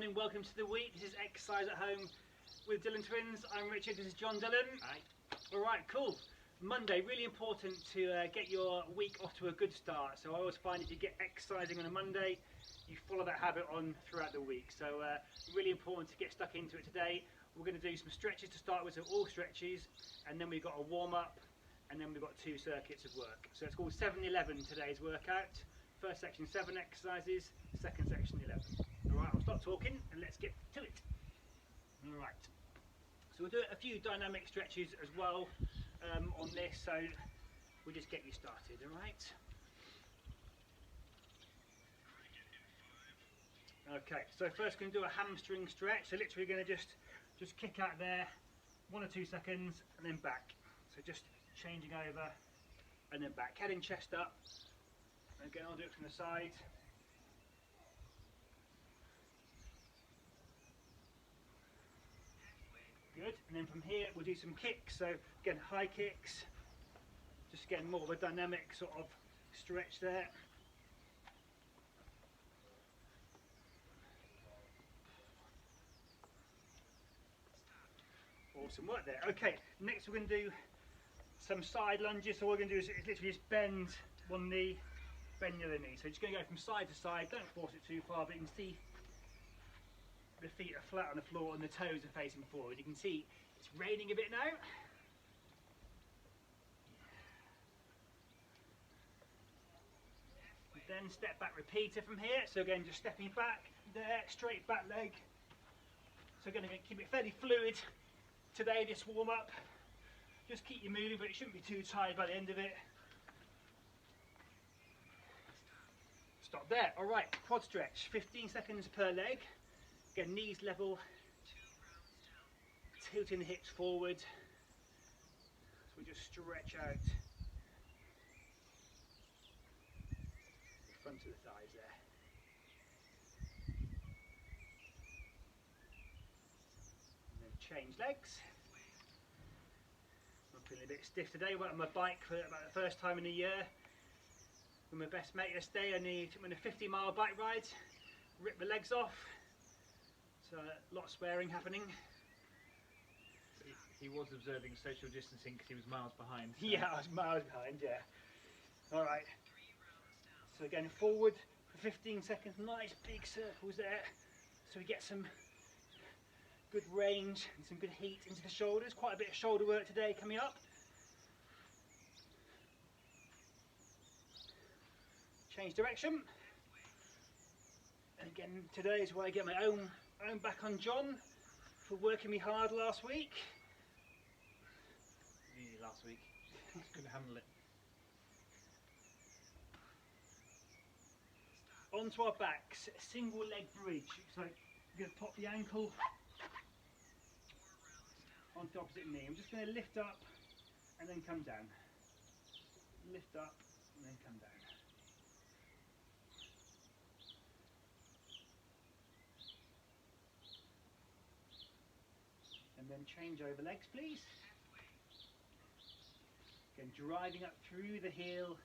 morning, welcome to the week. This is Exercise at Home with Dylan Twins. I'm Richard, this is John Dylan. Hi. Alright, cool. Monday, really important to get your week off to a good start. So I always find if you get exercising on a Monday, you follow that habit on throughout the week. So really important to get stuck into it today. We're going to do some stretches to start with, so all stretches, and then we've got a warm up, and then we've got 2 circuits of work. So it's called 7-11 today's workout. First section 7 exercises, second section 11. Alright, I'll stop talking and let's get to it. Alright, so we'll do a few dynamic stretches as well on this, so we'll just get you started, alright? Okay, so first we're going to do a hamstring stretch, so literally going to just kick out there, 1 or 2 seconds and then back. So just changing over and then back, head and chest up. Again, I'll do it from the side. Good, and then from here we'll do some kicks, so again high kicks, just getting more of a dynamic sort of stretch there. Awesome work there. Okay, next we're going to do some side lunges, so what we're going to do is literally just bend one knee, bend the other knee. So just going to go from side to side, don't force it too far, but you can see the feet are flat on the floor and the toes are facing forward. You can see it's raining a bit now. Then step back repeater from here. So again, just stepping back there, straight back leg. So again, I'm going to keep it fairly fluid today, this warm up. Just keep you moving, but it shouldn't be too tired by the end of it. Stop there. All right, quad stretch, 15 seconds per leg. Again, knees level, tilting the hips forward. So we just stretch out the front of the thighs there. And then change legs. I'm feeling a bit stiff today. I went on my bike for about the first time in a year with my best mate yesterday. I took me on a 50-mile bike ride, ripped my legs off. So a lot of swearing happening. He was observing social distancing because he was miles behind. So. Yeah, I was miles behind, yeah. Alright. So again, forward for 15 seconds, nice big circles there. So we get some good range and some good heat into the shoulders. Quite a bit of shoulder work today coming up. Change direction. And again, today is where I get my own back on John for working me hard last week. Easy last week. Couldn't handle it. Onto our backs, single leg bridge. So I'm going to pop the ankle onto the opposite knee. I'm just going to lift up and then come down. Lift up and then come down. And then change over legs, please. Again, driving up through the heel.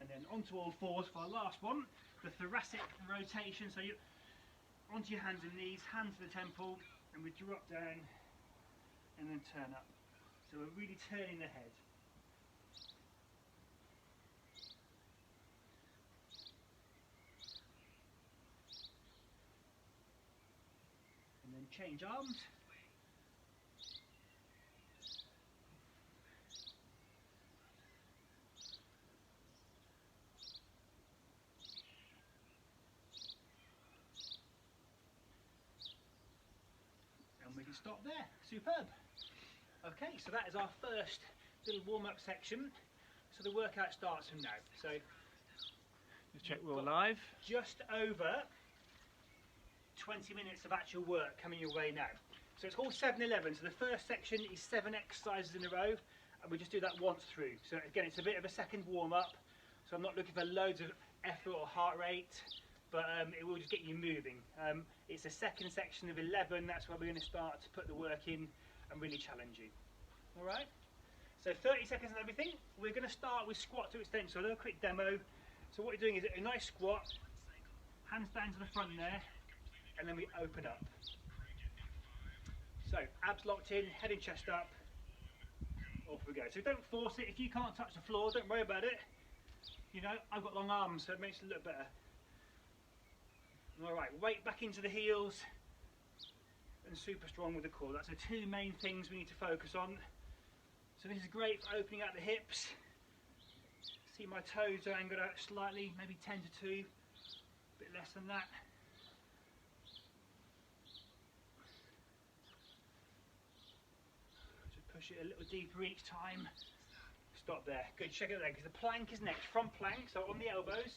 And then onto all fours for our last one, the thoracic rotation. So you onto your hands and knees, hands to the temple, and we drop down and then turn up. So we're really turning the head. And then change arms. And we can stop there. Superb. Okay, so that is our first little warm-up section. So the workout starts from now. So Just check we're all live. just over 20 minutes of actual work coming your way now. So it's called 7-11. So the first section is 7 exercises in a row, and we just do that once through. So again, it's a bit of a second warm-up. So I'm not looking for loads of effort or heart rate, but it will just get you moving. It's a second section of 11. That's where we're going to start to put the work in and really challenge you. Alright? So 30 seconds and everything. We're going to start with squat to extension. So I'll do a quick demo. So what you're doing is a nice squat, hands down to the front there, and then we open up. So abs locked in, head and chest up, off we go. So don't force it. If you can't touch the floor, don't worry about it. You know, I've got long arms, so it makes it look better. Alright, weight back into the heels and super strong with the core. That's the two main things we need to focus on. So this is great for opening out the hips. See my toes are angled out slightly, maybe 10 to 2, a bit less than that. Just push it a little deeper each time. Stop there. Good, check it there, because the plank is next. Front plank, so on the elbows.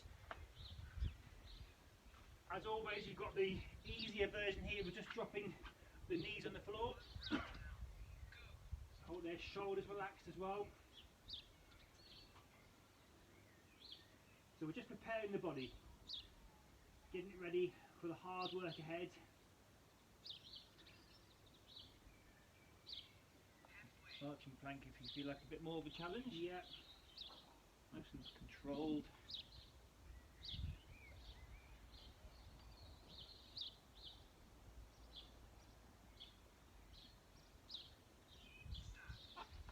As always, you've got the easier version here. We're just dropping the knees on the floor. Hold their shoulders relaxed as well. So we're just preparing the body, getting it ready for the hard work ahead. Arching plank if you feel like a bit more of a challenge. Yeah. Nice and controlled.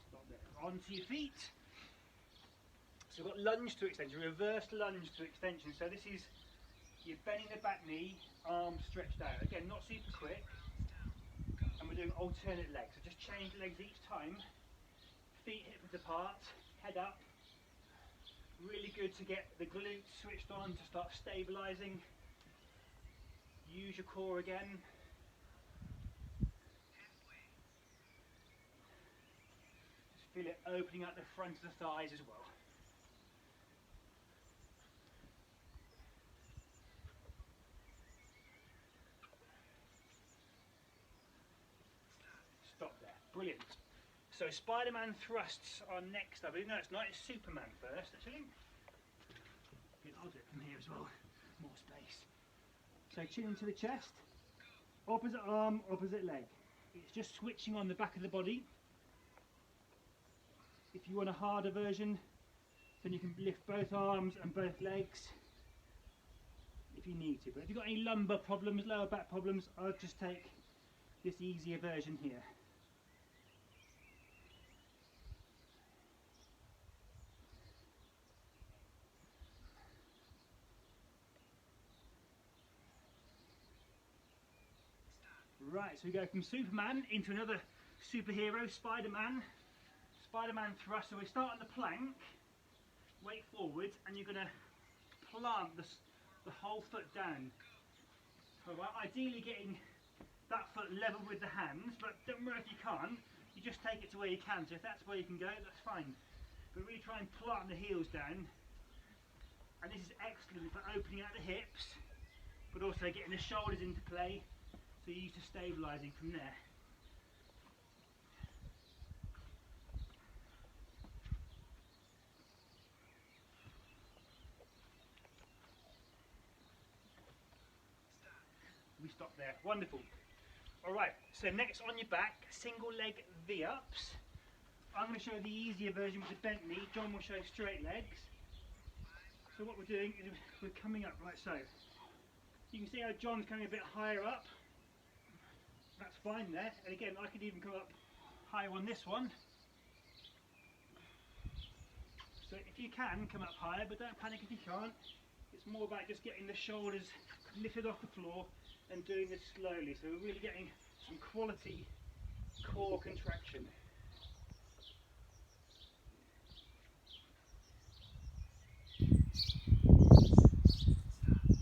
Stop there. Onto your feet. So we've got lunge to extension, reverse lunge to extension. So this is, you're bending the back knee, arms stretched out. Again, not super quick. And we're doing alternate legs. So just change legs each time. Feet hip width apart, head up. Really good to get the glutes switched on to start stabilising. Use your core again. Just feel it opening up the front of the thighs as well. Stop there. Brilliant. So Spider-Man thrusts are next up. No, it's not. It's Superman first, actually. I'll do it from here as well. More space. So chin into the chest. Opposite arm, opposite leg. It's just switching on the back of the body. If you want a harder version, then you can lift both arms and both legs if you need to. But if you've got any lumbar problems, lower back problems, I'll just take this easier version here. Right, so we go from Superman into another superhero, Spider-Man. Spider-Man thrust. So we start on the plank, weight forward, and you're going to plant the whole foot down. Alright, ideally getting that foot level with the hands, but don't worry if you can't. You just take it to where you can. So if that's where you can go, that's fine. But really try and plant the heels down. And this is excellent for opening out the hips, but also getting the shoulders into play. So you're used to stabilising from there. We stop there. Wonderful. Alright, so next on your back, single leg V-ups. I'm going to show the easier version with the bent knee. John will show straight legs. So what we're doing is we're coming up like so. You can see how John's coming a bit higher up. That's fine there, and again I could even come up higher on this one. So if you can, come up higher, but don't panic if you can't. It's more about just getting the shoulders lifted off the floor and doing this slowly. So we're really getting some quality core contraction.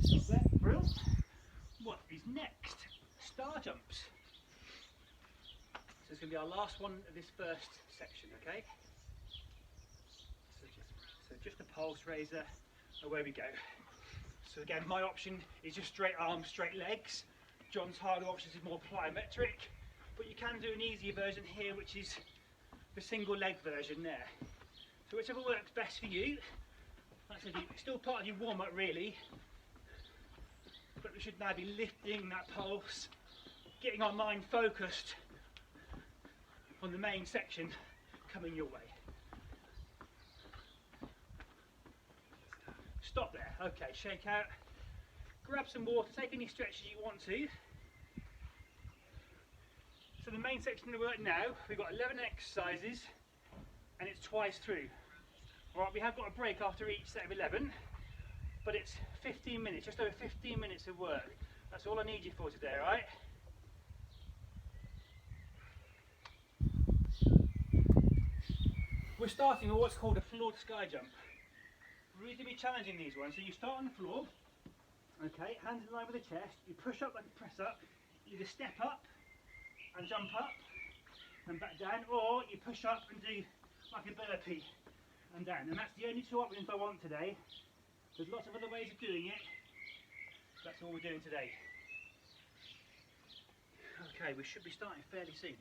Stop there, brilliant. What is next? Star jumps. So it's going to be our last one of this first section, okay? So just a pulse raiser, away we go. So again, my option is just straight arms, straight legs. John's harder option is more plyometric, but you can do an easier version here, which is the single leg version there. So whichever works best for you. That's still part of your warm-up really, but we should now be lifting that pulse, getting our mind focused on the main section coming your way. Stop there. Okay, shake out. Grab some water, take any stretches you want to. So the main section of the work now, we've got 11 exercises and it's twice through. Alright, we have got a break after each set of 11, but it's 15 minutes, just over 15 minutes of work. That's all I need you for today, alright? We're starting with what's called a floor to sky jump. Really challenging these ones. So you start on the floor, okay, hands in line with the chest, you push up and press up, you either step up and jump up and back down, or you push up and do like a burpee and down. And that's the only two options I want today. There's lots of other ways of doing it. That's all we're doing today. Okay, we should be starting fairly soon.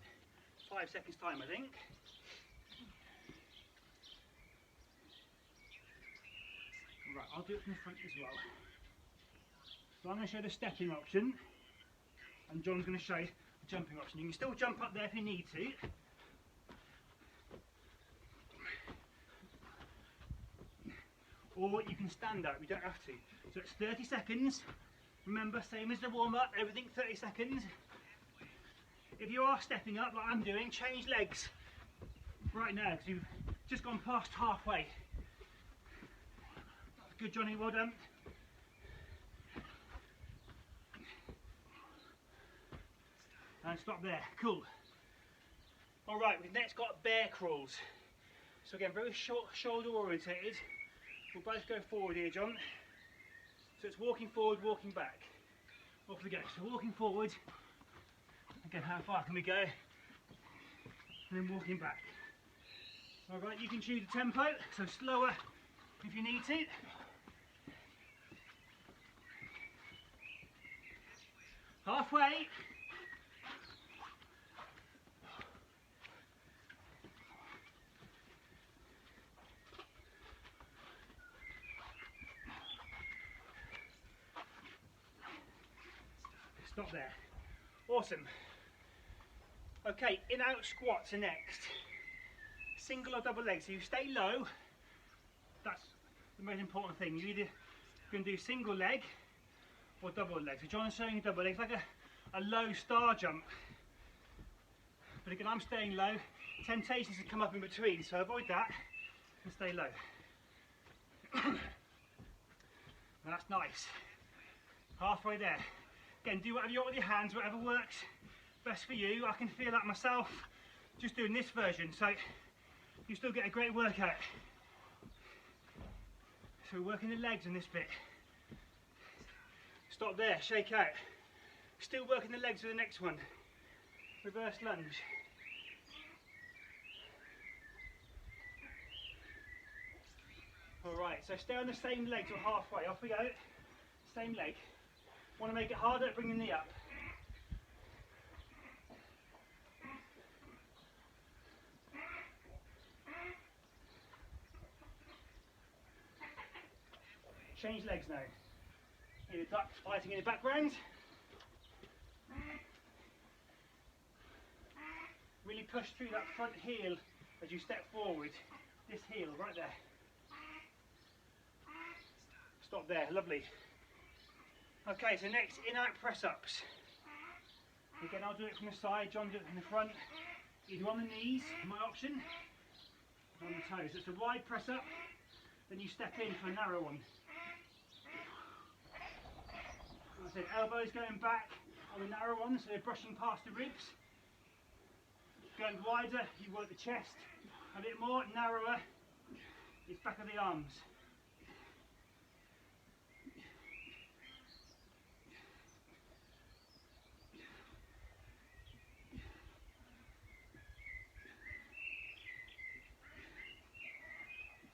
5 seconds time, I think. Right, I'll do it from the front as well. So I'm going to show the stepping option, and John's going to show the jumping option. You can still jump up there if you need to. Or you can stand up, you don't have to. So it's 30 seconds. Remember, same as the warm-up, everything 30 seconds. If you are stepping up like I'm doing, change legs right now because you've just gone past halfway. Good, Johnny, well done. And stop there, cool. Alright, we've next got bear crawls. So again, very short, shoulder orientated. We'll both go forward here, John. So it's walking forward, walking back. Off we go. So walking forward. Again, how far can we go? And then walking back. Alright, you can choose the tempo, so slower if you need to. Halfway. Stop there. Awesome. Okay, in-out squats are next. Single or double leg. So you stay low. That's the most important thing. You either can do single leg or double leg. So John's showing double leg. It's like a low star jump. But again, I'm staying low. Temptations to come up in between, so avoid that and stay low. That's nice. Halfway there. Again, do whatever you want with your hands, whatever works best for you. I can feel that myself just doing this version, so you still get a great workout. So we're working the legs in this bit. Stop there, shake out. Still working the legs for the next one. Reverse lunge. Alright, so stay on the same legs or halfway. Off we go. Same leg. Want to make it harder, bring the knee up. Change legs now. Hear the ducks fighting in the background. Really push through that front heel as you step forward. This heel right there. Stop there, lovely. Okay, so next, in-out press-ups. Again, I'll do it from the side, John do it from the front. Either on the knees, my option, or on the toes. So it's a wide press-up, then you step in for a narrow one. Like I said, elbows going back on the narrow one, so they're brushing past the ribs. Going wider, you work the chest. A bit more, narrower, it's back of the arms.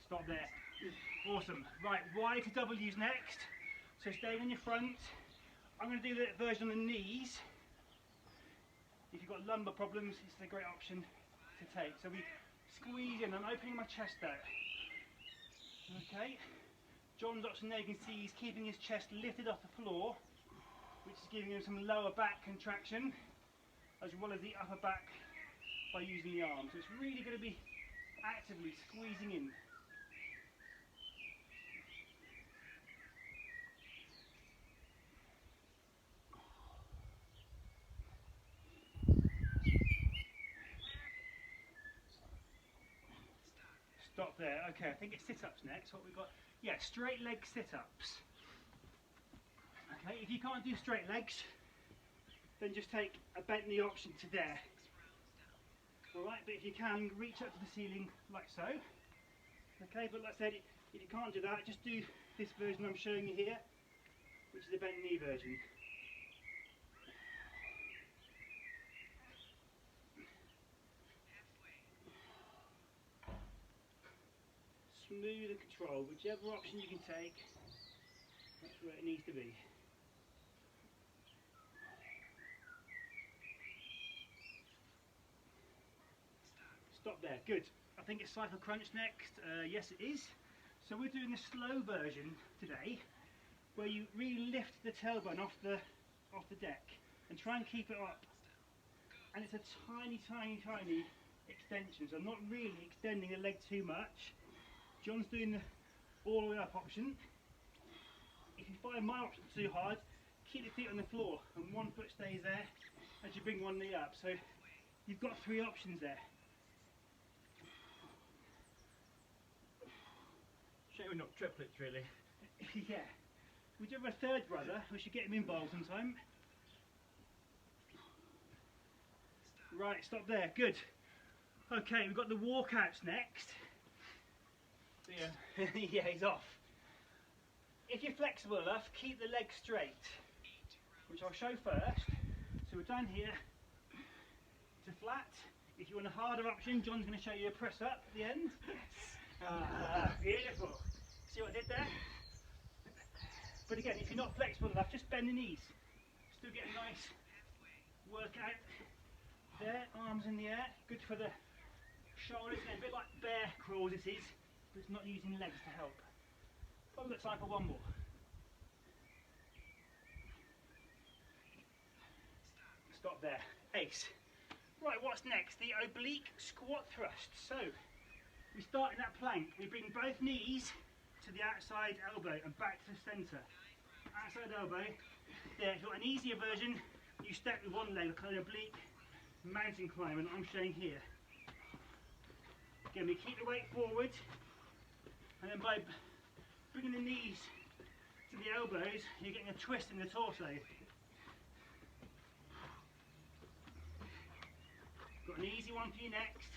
Stop there. Awesome. Right, wide to W's next. So staying on your front. I'm going to do the version on the knees. If you've got lumbar problems, it's a great option to take. So we squeeze in. I'm opening my chest out. Okay. John's option there, you can see he's keeping his chest lifted off the floor, which is giving him some lower back contraction, as well as the upper back by using the arms. So it's really going to be actively squeezing in. Stop there. Okay, I think it's sit-ups next. What we've got? Yeah, straight leg sit-ups. Okay, if you can't do straight legs, then just take a bent knee option to there. Alright, but if you can, reach up to the ceiling like so. Okay, but like I said, if you can't do that, just do this version I'm showing you here, which is the bent knee version. Smooth and controlled, whichever option you can take, that's where it needs to be. Stop there, good. I think it's cycle crunch next. Yes, it is. So we're doing the slow version today, where you really lift the tailbone off the deck and try and keep it up. And it's a tiny, tiny, tiny extension. So I'm not really extending the leg too much. John's doing the all the way up option. If you find my option too hard, keep the feet on the floor and one foot stays there as you bring one knee up. So you've got three options there. Shame we're not triplets, really. Yeah. We do have a third brother, we should get him involved sometime. Right, stop there, good. Okay, we've got the walkouts next. Yeah. Yeah, he's off. If you're flexible enough, keep the legs straight, which I'll show first. So we're down here to flat. If you want a harder option, John's going to show you a press up at the end. Yes. Beautiful. See what I did there? But again, if you're not flexible enough, just bend the knees. Still get a nice workout there, arms in the air. Good for the shoulders, and a bit like bear crawls this is, but it's not using legs to help. Probably got time for one more. Stop there. Ace. Right, what's next? The oblique squat thrust. So, we start in that plank. We bring both knees to the outside elbow and back to the centre. Outside elbow. There, if you want an easier version, you step with one leg, like an oblique mountain climber, I'm showing here. Again, we keep the weight forward, and then by bringing the knees to the elbows, you're getting a twist in the torso. Got an easy one for you next.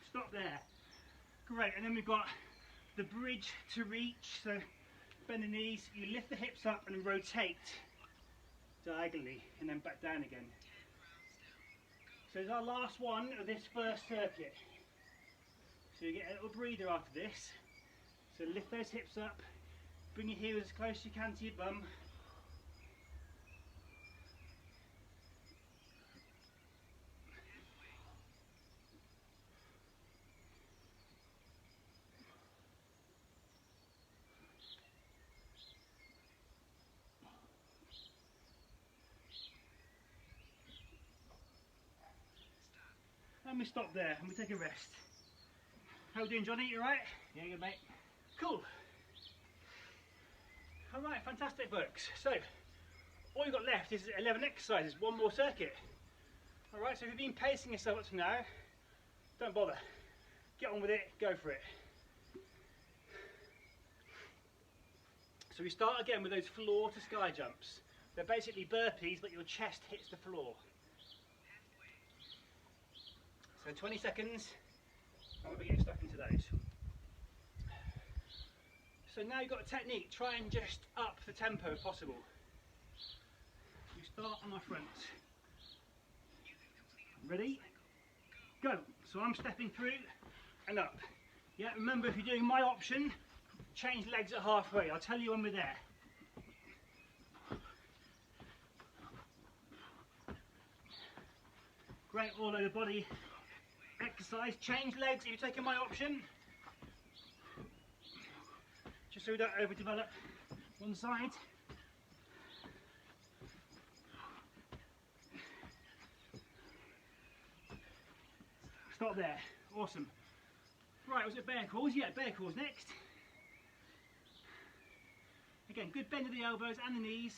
Stop there. Great, and then we've got the bridge to reach. So bend the knees, you lift the hips up and rotate diagonally and then back down again. So it's our last one of this first circuit. So you get a little breather after this. So lift those hips up, bring your heels as close as you can to your bum. And we stop there and we take a rest. How are we doing, Johnny? You alright? Yeah, good mate. Cool. Alright, fantastic folks. So, all you've got left is 11 exercises, one more circuit. Alright, so if you've been pacing yourself up to now, don't bother. Get on with it, go for it. So we start again with those floor to sky jumps. They're basically burpees, but your chest hits the floor. So 20 seconds, and we'll be getting stuck into those. So now you've got a technique, try and just up the tempo if possible. We start on our fronts. Ready? Go. So I'm stepping through and up. Yeah, remember if you're doing my option, change legs at halfway. I'll tell you when we're there. Great all over body exercise. Change legs if you're taking my option. just so we don't overdevelop one side. Stop there, awesome. Right, was it bear crawls? Yeah, bear crawls next. Again, good bend of the elbows and the knees.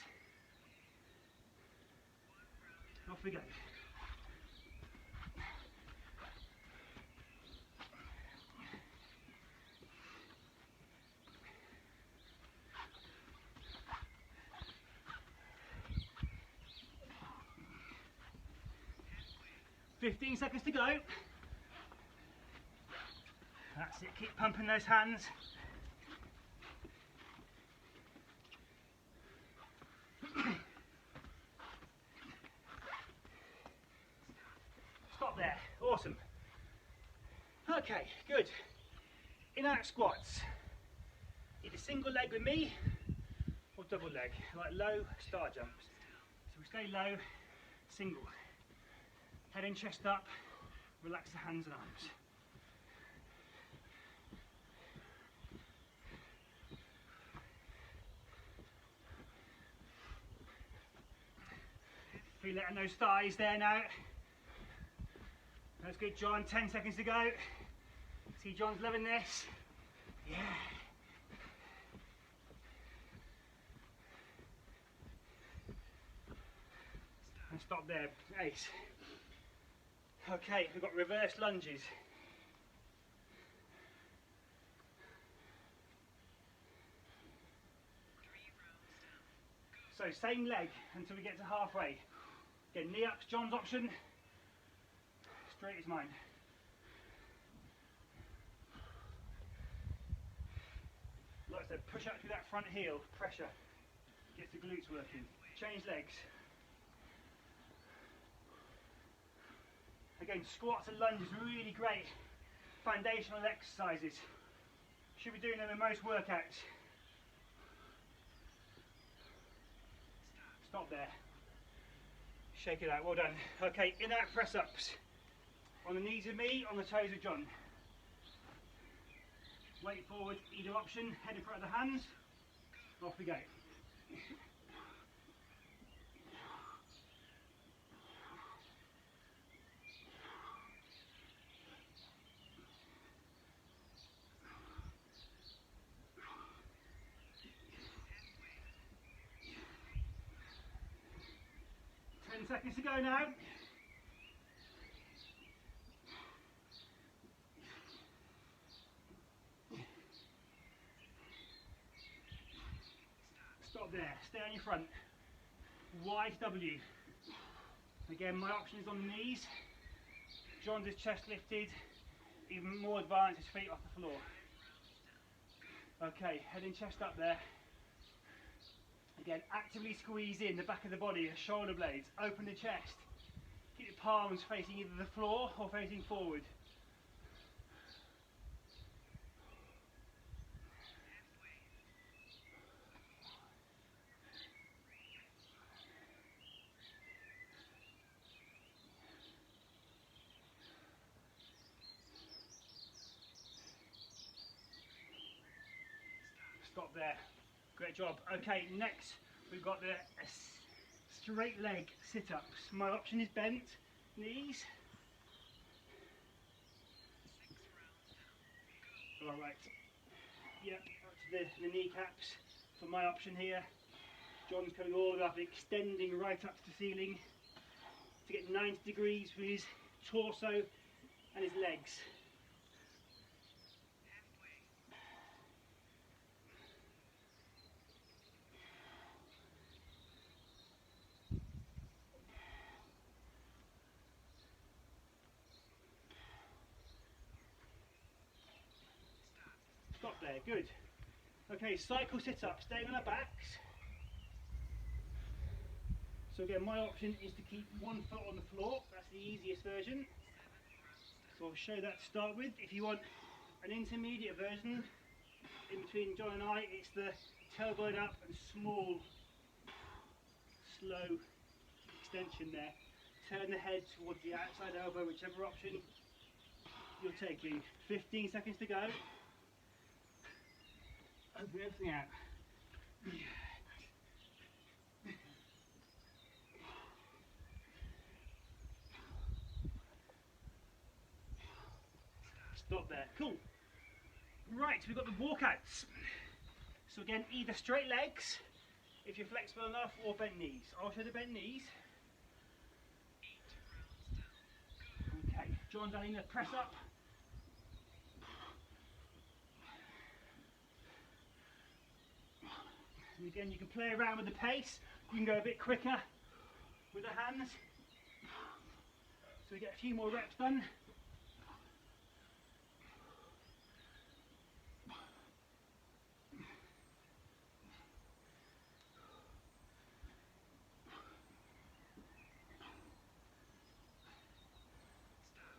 Off we go. "15 seconds to go." That's it, keep pumping those hands. Stop there, awesome. Okay, good. In out squats. Either single leg with me or double leg, like low star jumps. So we stay low, single. Head and chest up, relax the hands and arms. Feel it in those thighs there now. That's good, John. 10 seconds to go. See, John's loving this. Yeah. And stop there. Ace. Okay, we've got reverse lunges. So same leg until we get to halfway. Again, knee ups, John's option. Straight as mine. Like I said, push up through that front heel, pressure. Gets the glutes working. Change legs. Again, squats and lunges, really great foundational exercises. Should be doing them in most workouts. Stop there. Shake it out, well done. Okay, in out press ups. On the knees of me, on the toes of John. Weight forward, either option, head in front of the hands. Off we go. 10 seconds to go now. Stop there, stay on your front. Wide W. Again, my option is on the knees. John's his chest lifted, even more advanced, his feet off the floor. Okay, head and chest up there. Again, actively squeeze in the back of the body, shoulder blades, open the chest. Keep your palms facing either the floor or facing forward. Stop there. Great job. Okay, next we've got the straight leg sit-ups. My option is bent knees. All right. Yep, up to the kneecaps for my option here. John's coming all the way up, extending right up to the ceiling to get 90 degrees for his torso and his legs. Stop there, good. Okay, cycle sit-up, staying on our backs. So again, my option is to keep one foot on the floor. That's the easiest version. So I'll show that to start with. If you want an intermediate version, in between John and I, it's the tailbone up and small, slow extension there. Turn the head towards the outside elbow, whichever option you're taking. 15 seconds to go. Open everything out. Stop there. Cool. Right, we've got the walkouts. So again, either straight legs, if you're flexible enough, or bent knees. I'll show the bent knees. Okay, John down in the press up. And again, you can play around with the pace. You can go a bit quicker with the hands. So we get a few more reps done.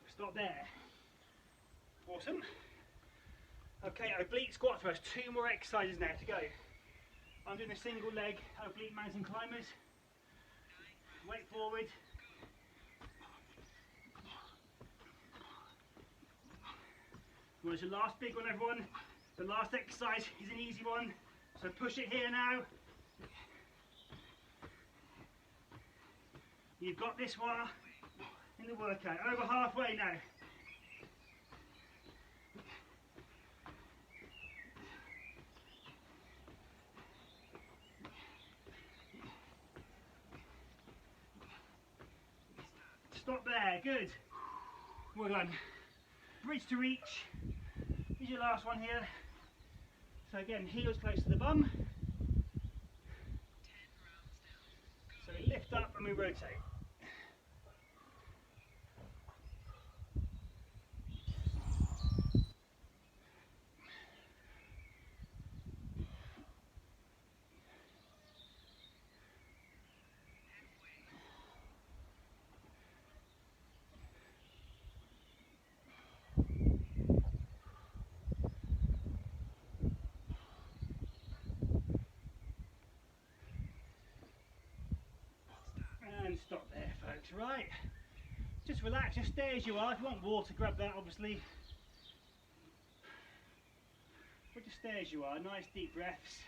Stop there. Awesome. Okay, oblique squat first. 2 more exercises now to go. I'm doing a single leg oblique mountain climbers. Weight forward. Well, it's the last big one, everyone. The last exercise is an easy one. So push it here now. You've got this one in the workout. Over halfway now. Stop there, good. Well done. Bridge to reach. Here's your last one here. So again, heels close to the bum. So we lift up and we rotate. And stop there, folks. Right, just relax, just stay as you are. If you want water, grab that, obviously, but just stay as you are. Nice deep breaths.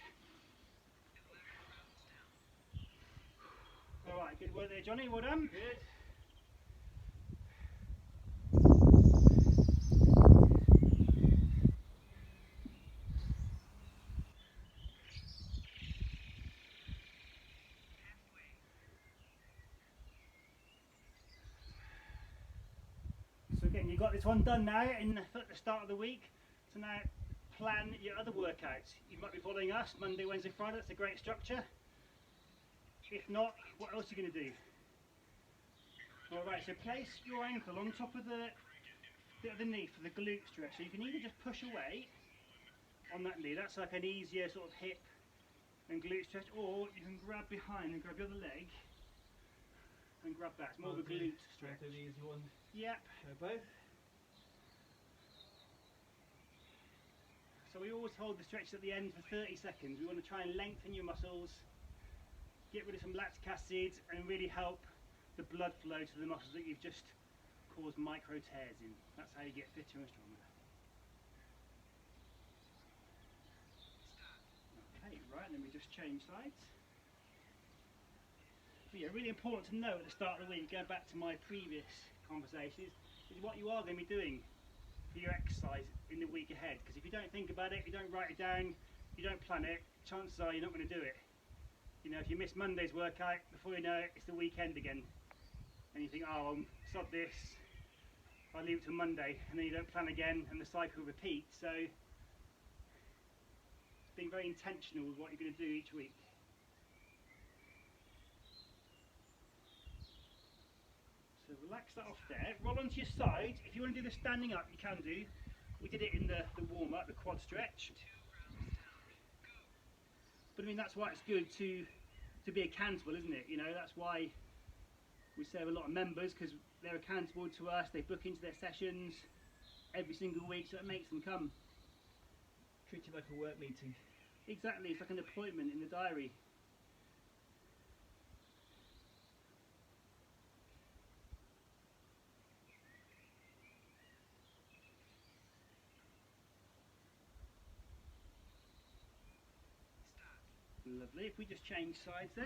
All right, good work there, Johnny. Well done. Good. So again, you've got this one done now at the start of the week. So now plan your other workouts. You might be following us Monday, Wednesday, Friday. That's a great structure. If not, what else are you going to do? Alright, so place your ankle on top of the other knee for the glute stretch. So you can either just push away on that knee, that's like an easier sort of hip and glute stretch, or you can grab behind and grab your other leg and grab that. It's more of a glute stretch. Do the easy one. Yep. Show both. So we always hold the stretch at the end for 30 seconds. We want to try and lengthen your muscles, get rid of some lactic acid, and really help the blood flow to the muscles that you've just caused micro tears in. That's how you get fitter and stronger. Okay, right, and then we just change sides. But yeah, really important to know at the start of the week, going back to my previous conversations, is what you are going to be doing for your exercise in the week ahead. Because if you don't think about it, you don't write it down, you don't plan it, chances are you're not going to do it. You know, if you miss Monday's workout, before you know it, it's the weekend again. And you think, oh, I'll stop this, I'll leave it till Monday, and then you don't plan again, and the cycle repeats. So, being very intentional with what you're going to do each week. So relax that off there, roll onto your side. If you want to do the standing up, you can do. We did it in the warm-up, the quad stretch. But I mean, that's why it's good to be accountable, isn't it? You know, that's why we serve a lot of members, because they're accountable to us. They book into their sessions every single week, so it makes them come. Treat it like a work meeting. Exactly, it's like an appointment in the diary. Lovely. If we just change sides there.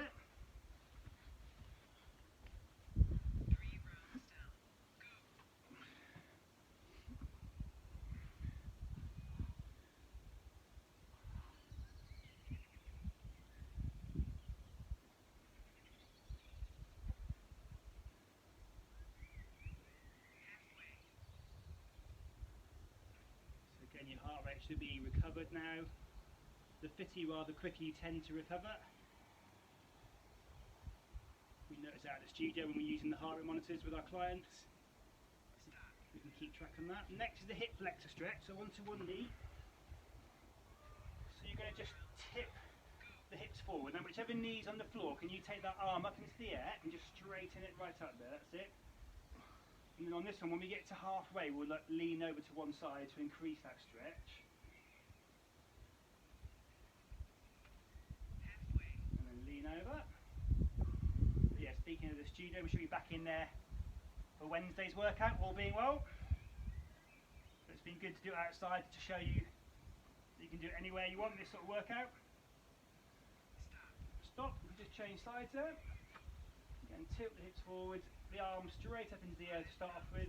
Again, your heart rate should be recovered now. The fitter you are, the quicker you tend to recover. We notice out at the studio when we're using the heart rate monitors with our clients. We can keep track on that. Next is the hip flexor stretch, so onto one knee. So you're going to just tip the hips forward. Now whichever knee's on the floor, can you take that arm up into the air and just straighten it right up there, that's it. And then on this one, when we get to halfway, we'll lean over to one side to increase that stretch. And then lean over. But yeah, speaking of the studio, we should be back in there for Wednesday's workout, all being well. But it's been good to do it outside to show you that you can do it anywhere you want, this sort of workout. Stop, we just change sides there. Again, tilt the hips forward, the arms straight up into the air to start off with.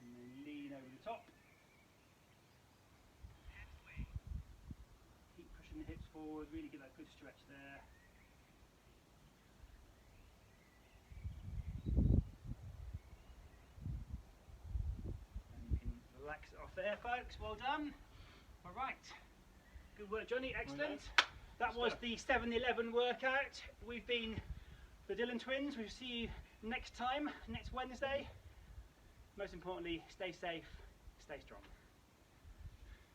And then lean over the top. Keep pushing the hips forward, really get that good stretch there. Relax it off there, folks. Well done. All right. Good work, Johnny. Excellent. That was the 7-11 workout. We've been the Dillon twins. We'll see you next time, next Wednesday. Most importantly, stay safe, stay strong.